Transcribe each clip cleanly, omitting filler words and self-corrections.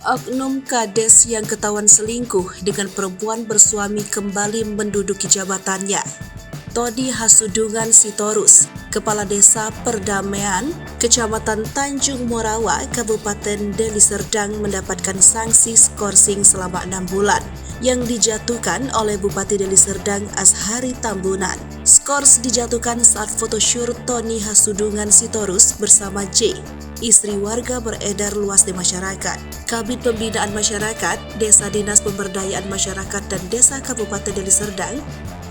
Oknum Kades yang ketahuan selingkuh dengan perempuan bersuami kembali menduduki jabatannya. Tony Hasudungan Sitorus, Kepala Desa Perdamaian, Kecamatan Tanjung Morawa, Kabupaten Deli Serdang mendapatkan sanksi skorsing selama 6 bulan yang dijatuhkan oleh Bupati Deli Serdang Ashari Tambunan. Skors dijatuhkan saat fotosyur Tony Hasudungan Sitorus bersama J, istri warga beredar luas di masyarakat. Kabid Pembinaan Masyarakat, Desa Dinas Pemberdayaan Masyarakat dan Desa Kabupaten Deli Serdang,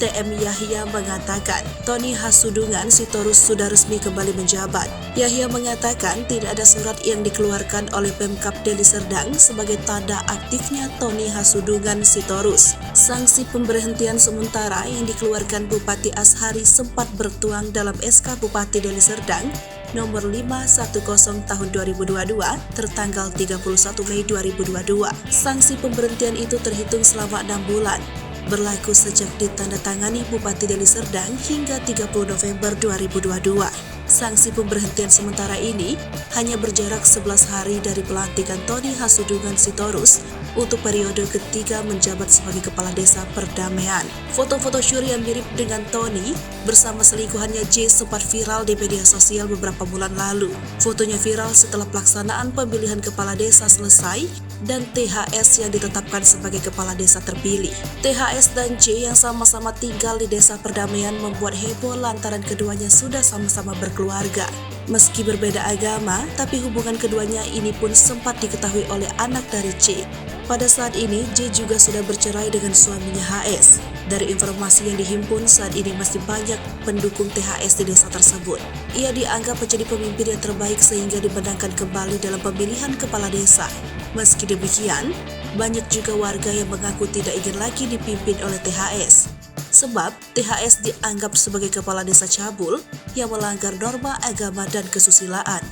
TM Yahya mengatakan Tony Hasudungan Sitorus sudah resmi kembali menjabat. Yahya mengatakan tidak ada surat yang dikeluarkan oleh Pemkab Deli Serdang sebagai tanda aktifnya Tony Hasudungan Sitorus. Sanksi pemberhentian sementara yang dikeluarkan Bupati Ashari sempat bertuang dalam SK Bupati Deli Serdang nomor 510 tahun 2022 tertanggal 31 Mei 2022. Sanksi pemberhentian itu terhitung selama 6 bulan. Berlaku sejak ditandatangani Bupati Deli Serdang hingga 30 November 2022. Sanksi pemberhentian sementara ini hanya berjarak 11 hari dari pelantikan Tony Hasudungan Sitorus untuk periode ketiga menjabat sebagai Kepala Desa Perdamaian. Foto-foto syuri yang mirip dengan Tony bersama selingkuhannya J sempat viral di media sosial beberapa bulan lalu. Fotonya viral setelah pelaksanaan pemilihan Kepala Desa selesai dan THS yang ditetapkan sebagai Kepala Desa terpilih. THS dan J yang sama-sama tinggal di Desa Perdamaian membuat heboh lantaran keduanya sudah sama-sama berkeluarga. Meski berbeda agama, tapi hubungan keduanya ini pun sempat diketahui oleh anak dari J. Pada saat ini, J juga sudah bercerai dengan suaminya HS. Dari informasi yang dihimpun, saat ini masih banyak pendukung THS di desa tersebut. Ia dianggap menjadi pemimpin yang terbaik sehingga dimenangkan kembali dalam pemilihan kepala desa. Meski demikian, banyak juga warga yang mengaku tidak ingin lagi dipimpin oleh THS. Sebab THS dianggap sebagai kepala desa cabul yang melanggar norma agama dan kesusilaan.